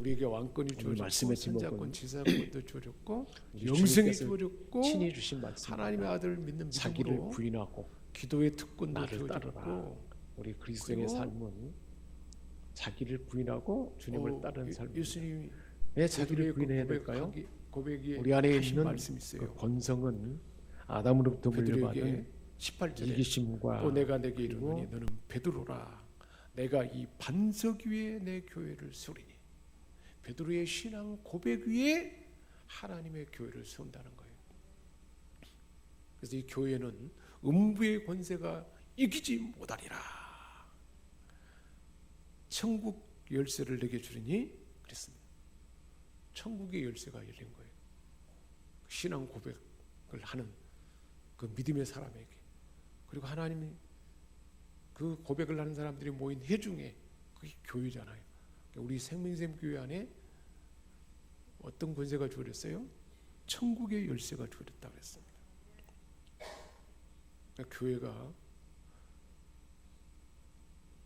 우리에게 왕권이 주어졌고 말씀의 선자권, 제목은 지사권도 주어졌고 우리 영생이 주님께서 주어졌고 친히 주신 말씀, 하나님의 아들 믿는 자기를 믿음으로 부인하고 기도의 특권도 나를 따르라. 주어졌고 우리 그리스도인의 그리고 삶은 자기를 부인하고 주님을 따르는 삶입니다. 예수님이 왜 자기를 부인해야 될까요? 고백에 우리 안에 하신 있는 말씀이 있어요. 그 본성은 아담으로부터 물려받은 베드로에게 18절에 이기심과 또 내가 내게 이르노니 너는 베드로라 내가 이 반석 위에 내 교회를 세우리니. 베드로의 신앙 고백 위에 하나님의 교회를 세운다는 거예요. 그래서 이 교회는 음부의 권세가 이기지 못하리라. 천국 열쇠를 내게 주리니 그랬습니다. 천국의 열쇠가 열린 거예요. 신앙 고백을 하는 그 믿음의 사람에게. 그리고 하나님이 그 고백을 하는 사람들이 모인 회중에 그게 교회잖아요. 우리 생명샘 교회 안에 어떤 권세가 주어졌어요? 천국의 열쇠가 주어졌다고 했습니다. 그러니까 교회가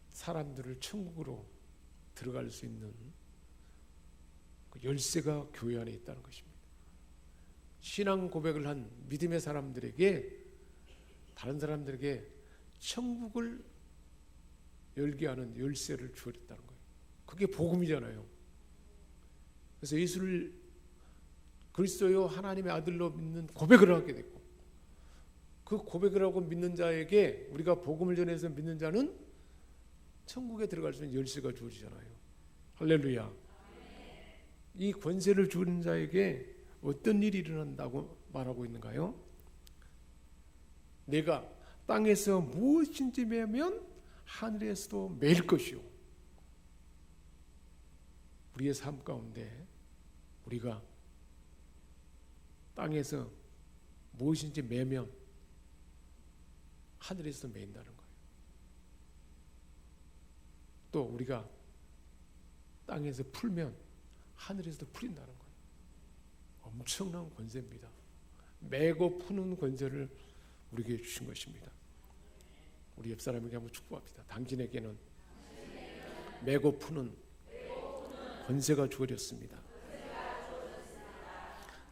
사람들을 천국으로 들어갈 수 있는 그 열쇠가 교회 안에 있다는 것입니다. 신앙 고백을 한 믿음의 사람들에게 다른 사람들에게 천국을 열게 하는 열쇠를 주어졌다는 거예요. 그게 복음이잖아요. 그래서 예수를 그리스도요 하나님의 아들로 믿는 고백을 하게 됐고 그 고백을 하고 믿는 자에게 우리가 복음을 전해서 믿는 자는 천국에 들어갈 수 있는 열쇠가 주어지잖아요. 할렐루야. 이 권세를 주는 자에게 어떤 일이 일어난다고 말하고 있는가요? 내가 땅에서 무엇인지 매면 하늘에서도 매일 것이요. 우리의 삶 가운데 우리가 땅에서 무엇인지 매면 하늘에서도 매인다는 거예요. 또 우리가 땅에서 풀면 하늘에서도 풀린다는 거예요. 엄청난 권세입니다. 매고 푸는 권세를 우리에게 주신 것입니다. 우리 옆 사람에게 한번 축복합니다. 당신에게는 매고 푸는 권세가 주어졌습니다.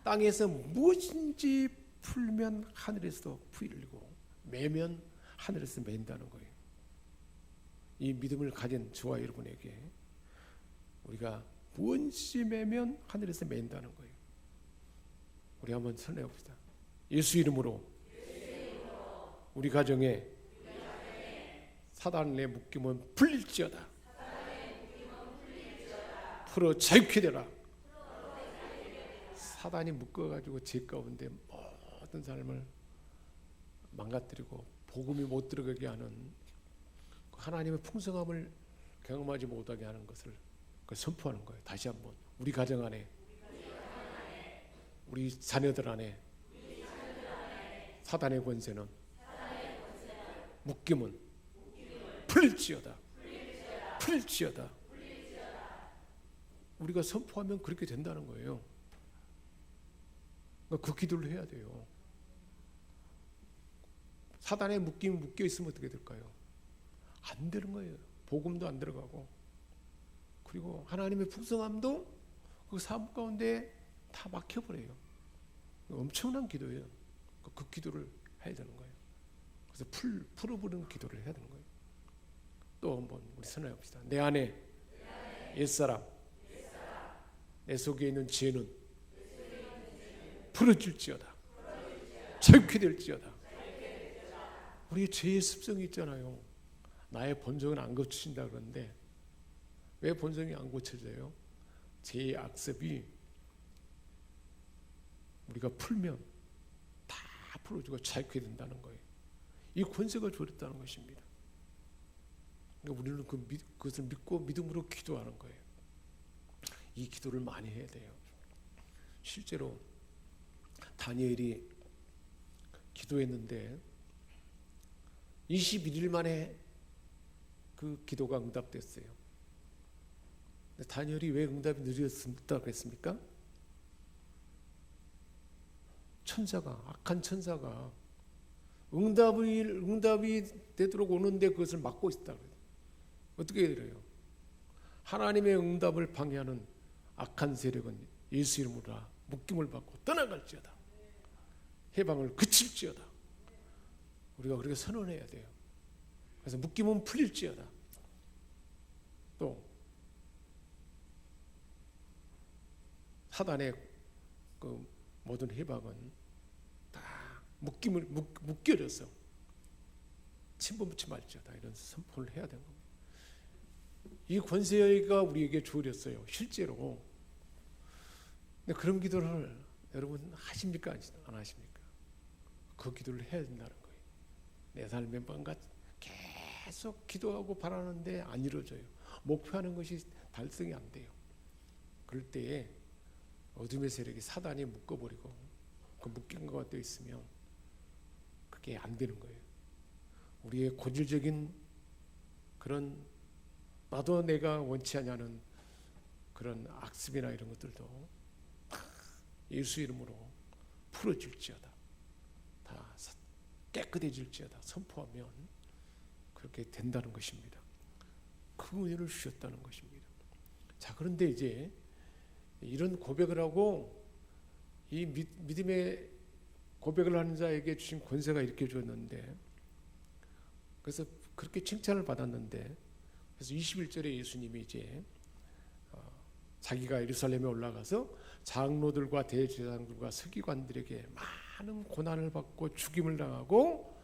땅에서 무엇인지 풀면 하늘에서도 풀리고 매면 하늘에서 맨다는 거예요. 이 믿음을 가진 저와 여러분에게 우리가 무엇인지 매면 하늘에서 맨다는 거예요. 우리 한번 선언해 봅시다. 예수 이름으로 우리 가정에 사단의 묶임은 풀릴지어다. 풀어 자유케 되라. 사단이 묶어가지고 제 가운데 모든 삶을 망가뜨리고 복음이 못 들어가게 하는 하나님의 풍성함을 경험하지 못하게 하는 것을 선포하는 거예요. 다시 한번 우리 가정 안에 우리 자녀들 안에 사단의 권세는 묶임은 풀릴지어다. 풀릴지어다. 우리가 선포하면 그렇게 된다는 거예요. 그 기도를 해야 돼요. 사단의 묶임이 묶여 있으면 어떻게 될까요? 안 되는 거예요. 복음도 안 들어가고 그리고 하나님의 풍성함도 그 삶 가운데 다 막혀버려요. 엄청난 기도예요. 그 기도를 해야 되는 거예요. 그래서 풀어버리는 기도를 해야 되는 거예요. 또 한번 우리 선언해봅시다. 내 안에 옛사람 내 속에 있는 죄는 풀어질지어다. 자유케 될지어다. 우리 죄의 습성이 있잖아요. 나의 본성은 안 고쳐진다 그러는데 왜 본성이 안 고쳐져요? 죄의 악습이 우리가 풀면 다 풀어주고 자유케 된다는 거예요. 이 권세가 주어졌다는 것입니다. 그러니까 우리는 그것을 믿고 믿음으로 기도하는 거예요. 이 기도를 많이 해야 돼요. 실제로 다니엘이 기도했는데 21일 만에 그 기도가 응답됐어요. 근데 다니엘이 왜 응답이 늦었다고 했습니까? 악한 천사가 응답이 되도록 오는데 그것을 막고 있다. 어떻게 해야 돼요? 하나님의 응답을 방해하는 악한 세력은 예수 이름으로 묶임을 받고 떠나갈지어다. 해방을 그칠지어다. 우리가 그렇게 선언해야 돼요. 그래서 묶임은 풀릴지어다. 또 사단의 그 모든 해방은 다 묶임을 묶여져서 침범치 말지어다. 이런 선포를 해야 되는 겁니다. 이 권세가 우리에게 주어졌어요. 실제로. 근데 그런 기도를 여러분 하십니까? 안 하십니까? 그 기도를 해야 된다는 거예요. 내 삶에 뭔가 계속 기도하고 바라는데 안 이루어져요. 목표하는 것이 달성이 안 돼요. 그럴 때에 어둠의 세력이 사단이 묶어버리고 그 묶인 것가 되어 있으면 그게 안 되는 거예요. 우리의 고질적인 그런 나도 내가 원치 않냐는 그런 악습이나 이런 것들도 예수 이름으로 풀어질지어다. 다 깨끗해질지어다. 선포하면 그렇게 된다는 것입니다. 그 은혜를 주셨다는 것입니다. 자, 그런데 이제 이런 고백을 하고 이 믿음의 고백을 하는 자에게 주신 권세가 이렇게 주었는데, 그래서 그렇게 칭찬을 받았는데, 그래서 21절에 예수님이 이제 자기가 예루살렘에 올라가서 장로들과 대제사장들과 서기관들에게 많은 고난을 받고 죽임을 당하고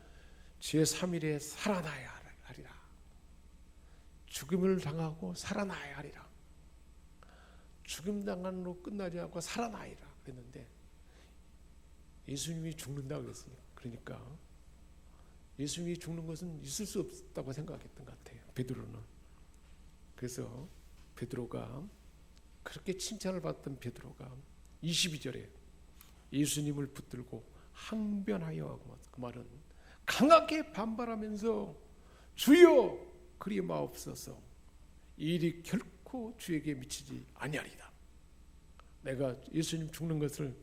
제3일에 살아나야 하리라. 죽임을 당하고 살아나야 하리라. 죽임 당한으로 끝나지 않고 살아나리라 그랬는데 예수님이 죽는다 그랬어요. 그러니까 예수님이 죽는 것은 있을 수 없다고 생각했던 것 같아요. 베드로는. 그래서 베드로가 그렇게 칭찬을 받던 베드로가 22절에 예수님을 붙들고 항변하여 하고, 그 말은 강하게 반발하면서 주여 그리 마옵소서, 이 일이 결코 주에게 미치지 아니하리다. 내가 예수님 죽는 것을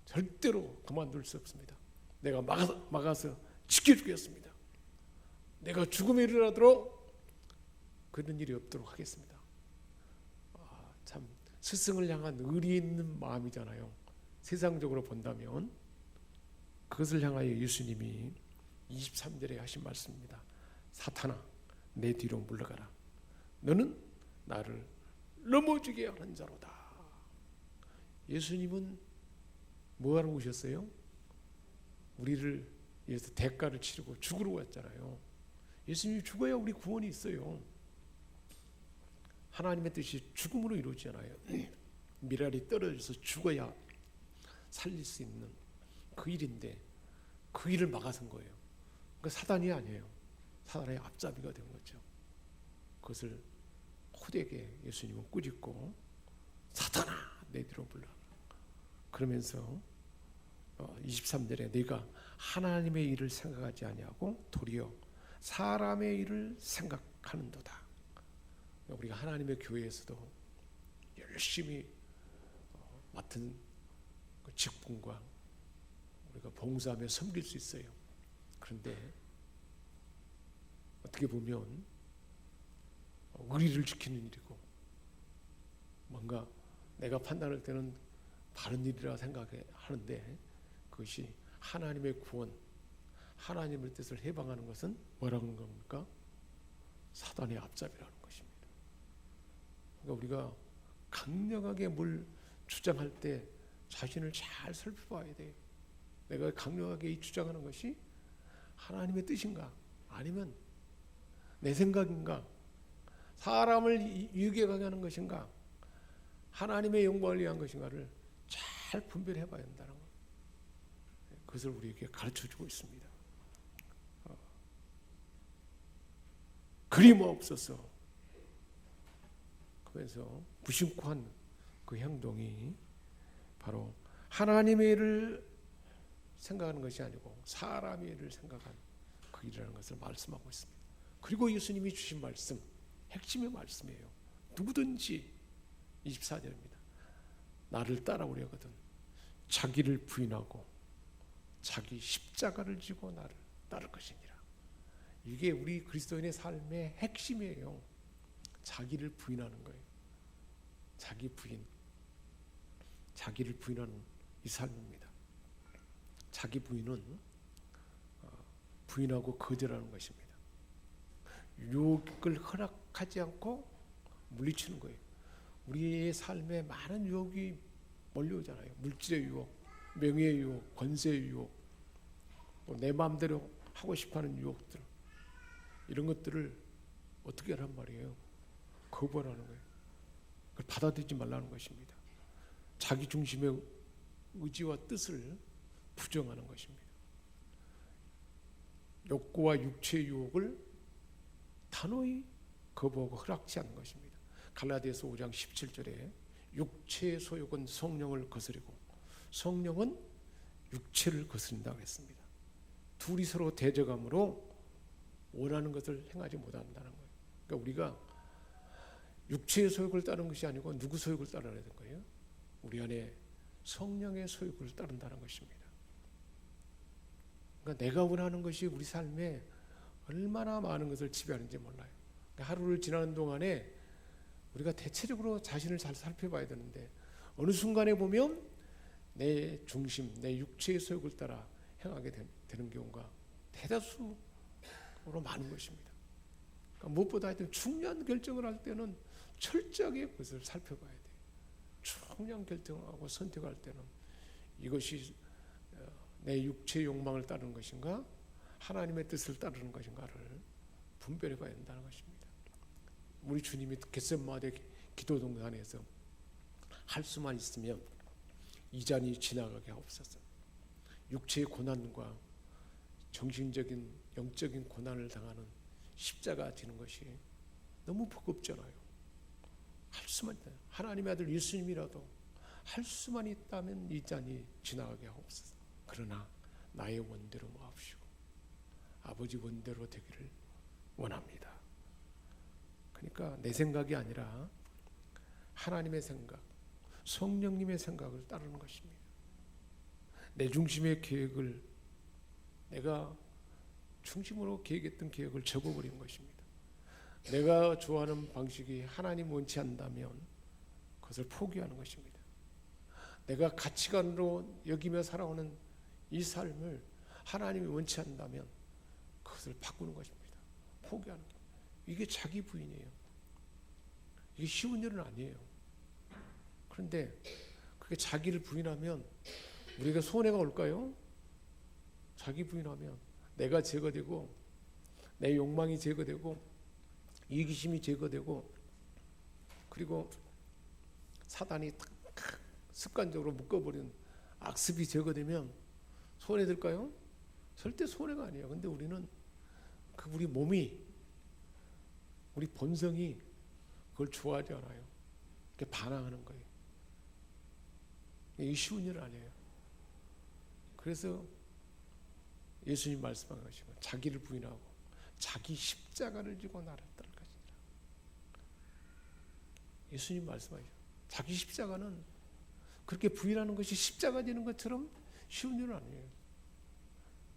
절대로 그만둘 수 없습니다. 내가 막아서 지켜주겠습니다. 내가 죽음에 이르러도록 그런 일이 없도록 하겠습니다. 참 스승을 향한 의리 있는 마음이잖아요. 세상적으로 본다면. 그것을 향하여 예수님이 23절에 하신 말씀입니다. 사탄아, 내 뒤로 물러가라. 너는 나를 넘어지게 하는 자로다. 예수님은 뭐하러 오셨어요? 우리를 위해서 대가를 치르고 죽으러 왔잖아요. 예수님이 죽어야 우리 구원이 있어요. 하나님의 뜻이 죽음으로 이루어지잖아요. 미랄이 떨어져서 죽어야 살릴 수 있는 그 일인데 그 일을 막아선 거예요. 그러니까 사단이 아니에요. 사단의 앞잡이가 된 거죠. 그것을 호되게 예수님은 꾸짖고 사탄아 내 뒤로 물러가라. 그러면서 23절에 내가 하나님의 일을 생각하지 아니하고 도리어 사람의 일을 생각하는도다. 우리가 하나님의 교회에서도 열심히 맡은 그 직분과 우리가 봉사하며 섬길 수 있어요. 그런데 어떻게 보면 의리를 지키는 일이고 뭔가 내가 판단할 때는 바른 일이라 생각하는데 그것이 하나님의 구원, 하나님의 뜻을 해방하는 것은 뭐라는 겁니까? 사단의 앞잡이라는 것입니다. 그러니까 우리가 강력하게 뭘 주장할 때 자신을 잘 살펴봐야 돼요. 내가 강력하게 주장하는 것이 하나님의 뜻인가? 아니면 내 생각인가? 사람을 유익에 가게 하는 것인가? 하나님의 영광을 위한 것인가를 잘 분별해 봐야 한다는 것. 그것을 우리에게 가르쳐주고 있습니다. 그리 마옵소서. 그래서 무심코 한 그 행동이 바로 하나님의 일을 생각하는 것이 아니고 사람의 일을 생각한 그 일이라는 것을 말씀하고 있습니다. 그리고 예수님이 주신 말씀, 핵심의 말씀이에요. 누구든지 24절입니다. 나를 따라오려거든 자기를 부인하고 자기 십자가를 지고 나를 따를 것이니라. 이게 우리 그리스도인의 삶의 핵심이에요. 자기를 부인하는 거예요. 자기를 부인하는 이 삶입니다. 자기 부인은 부인하고 거절하는 것입니다. 유혹을 허락하지 않고 물리치는 거예요. 우리의 삶에 많은 유혹이 몰려오잖아요. 물질의 유혹, 명예의 유혹, 권세의 유혹, 또 내 마음대로 하고 싶어하는 유혹들, 이런 것들을 어떻게 하란 말이에요? 거부하라는 거예요. 그걸 받아들이지 말라는 것입니다. 자기 중심의 의지와 뜻을 부정하는 것입니다. 욕구와 육체의 유혹을 단호히 거부하고 허락지 않는 것입니다. 갈라디아서 5장 17절에 육체의 소욕은 성령을 거스리고 성령은 육체를 거스린다고 했습니다. 둘이 서로 대적함으로 원하는 것을 행하지 못한다는 거예요. 그러니까 우리가 육체의 소욕을 따르는 것이 아니고 누구 소욕을 따라야 되는 거예요? 우리 안에 성령의 소욕을 따른다는 것입니다. 그러니까 내가 원하는 것이 우리 삶에 얼마나 많은 것을 지배하는지 몰라요. 그러니까 하루를 지나는 동안에 우리가 대체적으로 자신을 잘 살펴봐야 되는데 어느 순간에 보면 내 중심, 내 육체의 소욕을 따라 행하게 되는 경우가 대다수로 많은 것입니다. 그러니까 무엇보다 하여튼 중요한 결정을 할 때는 철저하게 그것을 살펴봐야 돼요. 중요한 결정하고 선택할 때는 이것이 내 육체의 욕망을 따르는 것인가 하나님의 뜻을 따르는 것인가를 분별해 봐야 된다는 것입니다. 우리 주님이 겟세마네 기도 동산에서 할 수만 있으면 이 잔이 지나가게 하옵소서. 육체의 고난과 정신적인 영적인 고난을 당하는 십자가 지는 것이 너무 버겁잖아요. 할 수만 있다. 하나님의 아들 예수님이라도 할 수만 있다면 이 잔이 지나가게 하옵소서. 그러나 나의 원대로 마옵시고 아버지 원대로 되기를 원합니다. 그러니까 내 생각이 아니라 하나님의 생각, 성령님의 생각을 따르는 것입니다. 내 중심의 계획을 내가 중심으로 계획했던 계획을 접어버린 것입니다. 내가 좋아하는 방식이 하나님 원치 않다면 그것을 포기하는 것입니다. 내가 가치관으로 여기며 살아오는 이 삶을 하나님이 원치 않는다면 그것을 바꾸는 것입니다. 포기하는 것. 이게 자기 부인이에요. 이게 쉬운 일은 아니에요. 그런데 그게 자기를 부인하면 우리가 손해가 올까요? 자기 부인하면 내가 제거되고 내 욕망이 제거되고 이기심이 제거되고 그리고 사단이 습관적으로 묶어버린 악습이 제거되면 손해될까요? 절대 손해가 아니에요. 근데 우리는 우리 몸이 우리 본성이 그걸 좋아하지 않아요. 이렇게 반항하는 거예요. 이게 쉬운 일 아니에요. 그래서 예수님 말씀한 것이고 자기를 부인하고 자기 십자가를 지고 나를 따를 것이니라. 예수님 말씀하시죠. 자기 십자가는 그렇게 부인하는 것이 십자가 지는 것처럼 쉬운 일은 아니에요.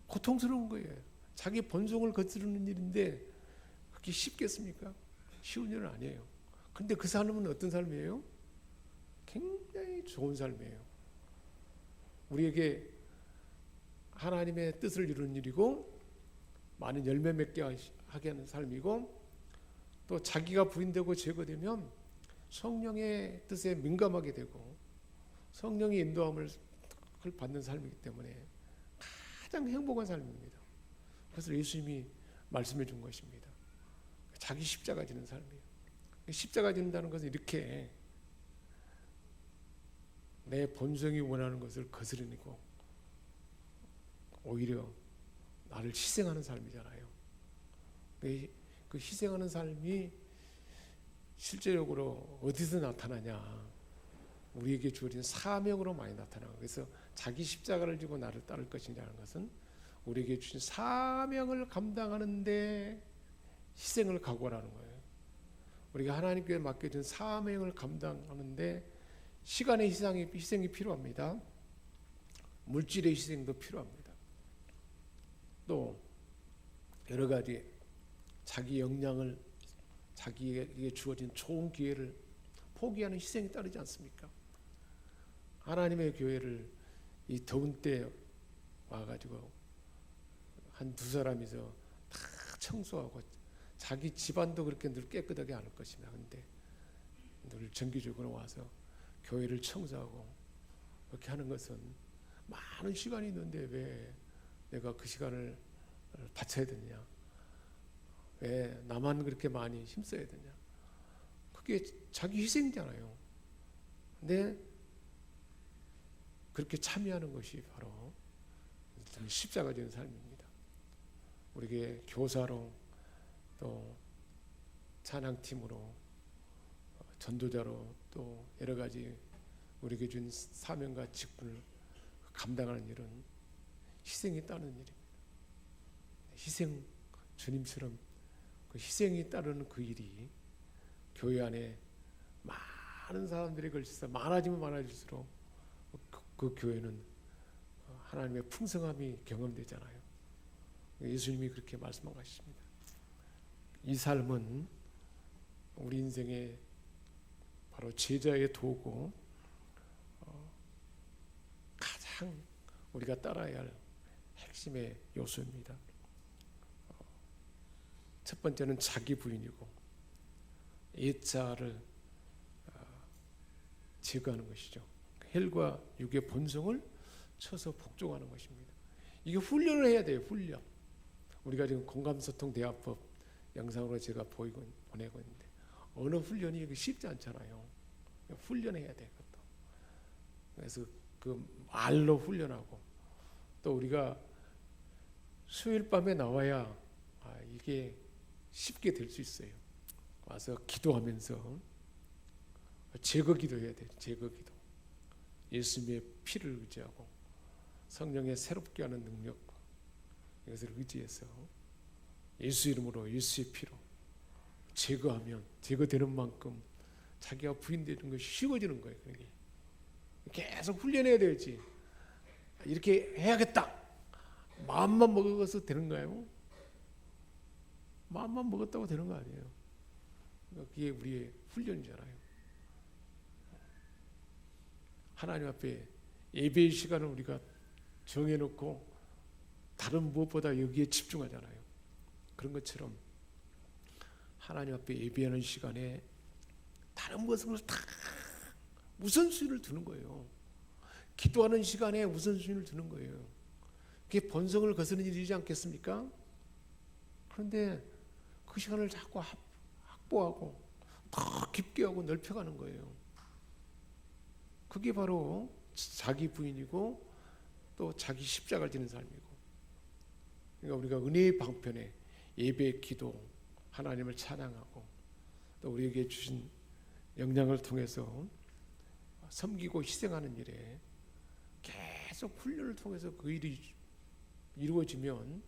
고통스러운 거예요. 자기 본성을 거스르는 일인데 그렇게 쉽겠습니까? 쉬운 일은 아니에요. 그런데 그 삶은 어떤 삶이에요? 굉장히 좋은 삶이에요. 우리에게 하나님의 뜻을 이루는 일이고 많은 열매 맺게 하게 하는 삶이고 또 자기가 부인되고 제거되면 성령의 뜻에 민감하게 되고 성령의 인도함을 받는 삶이기 때문에 가장 행복한 삶입니다. 그래서 예수님이 말씀해 준 것입니다. 자기 십자가 지는 삶이에요. 십자가 지는다는 것은 이렇게 내 본성이 원하는 것을 거스르고 오히려 나를 희생하는 삶이잖아요. 그 희생하는 삶이 실제적으로 어디서 나타나냐? 우리에게 주어진 사명으로 많이 나타나고 그래서 자기 십자가를 지고 나를 따를 것이냐는 것은 우리에게 주신 사명을 감당하는데 희생을 각오하라는 거예요. 우리가 하나님께 맡겨진 사명을 감당하는데 시간의 희생이 필요합니다. 물질의 희생도 필요합니다. 또 여러 가지 자기 역량을 자기에게 주어진 좋은 기회를 포기하는 희생이 따르지 않습니까? 하나님의 교회를 이 더운 때 와가지고 한 두 사람이서 다 청소하고 자기 집안도 그렇게 늘 깨끗하게 않을 것이며, 근데 늘 정기적으로 와서 교회를 청소하고 그렇게 하는 것은 많은 시간이 있는데 왜 내가 그 시간을 바쳐야 되냐? 왜 나만 그렇게 많이 힘써야 되냐? 그게 자기 희생이잖아요. 근데 그렇게 참여하는 것이 바로 십자가 지는 삶입니다. 우리에게 교사로 또 찬양팀으로 전도자로 또 여러 가지 우리에게 준 사명과 직분을 감당하는 일은 희생이 따르는 일입니다. 희생, 주님처럼 그 희생이 따르는 그 일이 교회 안에 많은 사람들이 걸쳐서 많아지면 많아질수록 그 교회는 하나님의 풍성함이 경험되잖아요. 예수님이 그렇게 말씀하십니다. 이 삶은 우리 인생의 바로 제자의 도구, 가장 우리가 따라야 할 핵심의 요소입니다. 첫 번째는 자기 부인이고 옛자를 제거하는 것이죠. 혈과 육의 본성을 쳐서 복종하는 것입니다. 이게 훈련을 해야 돼요. 훈련. 우리가 지금 공감소통 대화법 영상으로 제가 보내고 있는데 어느 훈련이 쉽지 않잖아요. 훈련해야 돼. 그것도. 그래서 그 말로 훈련하고 또 우리가 수요일 밤에 나와야 이게 쉽게 될 수 있어요. 와서 기도하면서 제거 기도해야 돼요. 제거 기도. 예수님의 피를 의지하고 성령의 새롭게 하는 능력과 이것을 의지해서 예수 이름으로 예수의 피로 제거하면 제거되는 만큼 자기가 부인되는 것이 쉬워지는 거예요. 그게 계속 훈련해야 되지. 이렇게 해야겠다. 마음만 먹어서 되는 거예요. 마음만 먹었다고 되는 거 아니에요. 그게 우리의 훈련이잖아요. 하나님 앞에 예배의 시간을 우리가 정해놓고 다른 무엇보다 여기에 집중하잖아요. 그런 것처럼 하나님 앞에 예배하는 시간에 다른 것을 다 우선순위를 두는 거예요. 기도하는 시간에 우선순위를 두는 거예요. 그게 본성을 거스르는 일이지 않겠습니까? 그런데 그 시간을 자꾸 확보하고 더 깊게 하고 넓혀가는 거예요. 그게 바로 자기 부인이고 또 자기 십자가를 지는 삶이고, 그러니까 우리가 은혜의 방편에 예배, 기도, 하나님을 찬양하고 또 우리에게 주신 영향을 통해서 섬기고 희생하는 일에 계속 훈련을 통해서 그 일이 이루어지면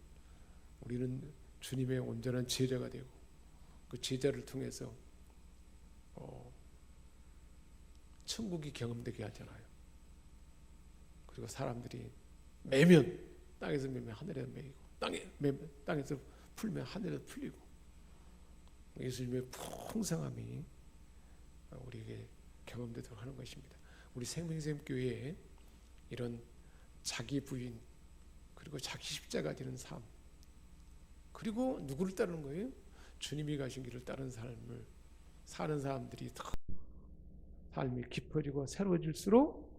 우리는 주님의 온전한 제자가 되고 그 제자를 통해서 천국이 경험되게 하잖아요. 그리고 사람들이 매면 땅에서 매면 하늘에서 매이고 땅에서 풀면 하늘에서 풀리고 예수님의 풍성함이 우리에게 경험되도록 하는 것입니다. 우리 생명샘 교회에 이런 자기 부인 그리고 자기 십자가 지는 삶, 그리고 누구를 따르는 거예요? 주님이 가신 길을 따르는 삶을 사는 사람들이 더 삶이 깊어지고 새로워질수록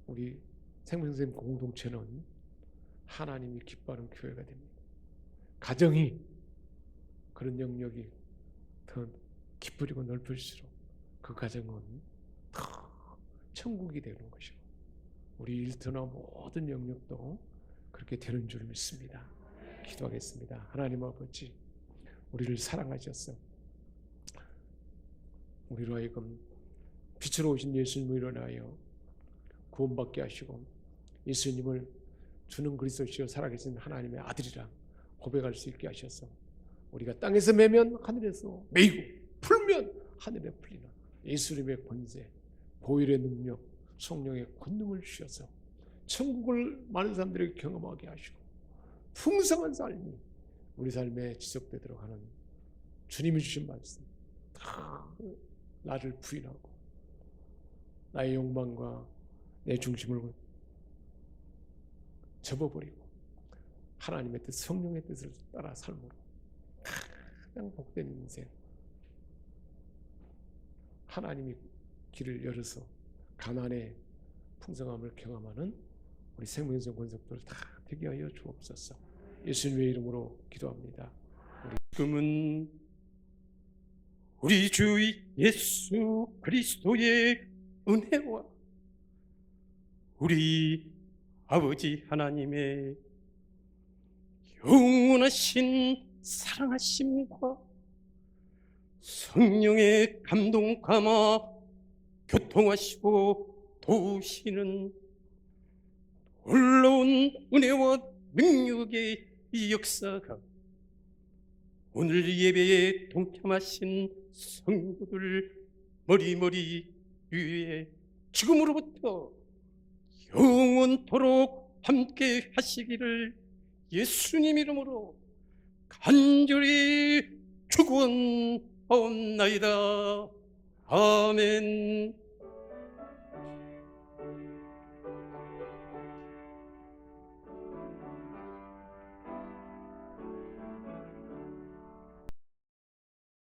우리 생명샘 공동체는 하나님이 기뻐하는 교회가 됩니다. 가정이 그런 영역이 더 깊어지고 넓을수록 그 가정은 더 천국이 되는 것이고 우리 일터나 모든 영역도 그렇게 되는 줄 믿습니다. 기도하겠습니다. 하나님 아버지, 우리를 사랑하셔서 우리로 하여금 빛으로 오신 예수님을 일어나여 구원받게 하시고 예수님을 주는 그리스도시요 살아계신 하나님의 아들이라 고백할 수 있게 하셔서 우리가 땅에서 매면 하늘에서 매이고 풀면 하늘에 풀리는 예수님의 권세, 보혈의 능력, 성령의 권능을 주셔서 천국을 많은 사람들에게 경험하게 하시고 풍성한 삶이 우리 삶에 지속되도록 하는 주님이 주신 말씀 다 나를 부인하고 나의 욕망과 내 중심을 접어버리고 하나님의 뜻, 성령의 뜻을 따라 삶으로 가장 복된 인생, 하나님이 길을 열어서 가난의 풍성함을 경험하는 우리 생명성 권속들 다 되게 하여 주옵소서. 예수님의 이름으로 기도합니다. 지금은 우리 주 예수 그리스도의 은혜와 우리 아버지 하나님의 영원하신 사랑하심과 성령의 감동 감화 교통하시고 도우시는 놀라운 은혜와 능력의 이 역사가 오늘 예배에 동참하신 성도들 머리머리 위에 지금으로부터 영원토록 함께 하시기를 예수님 이름으로 간절히 축원하옵나이다. 아멘.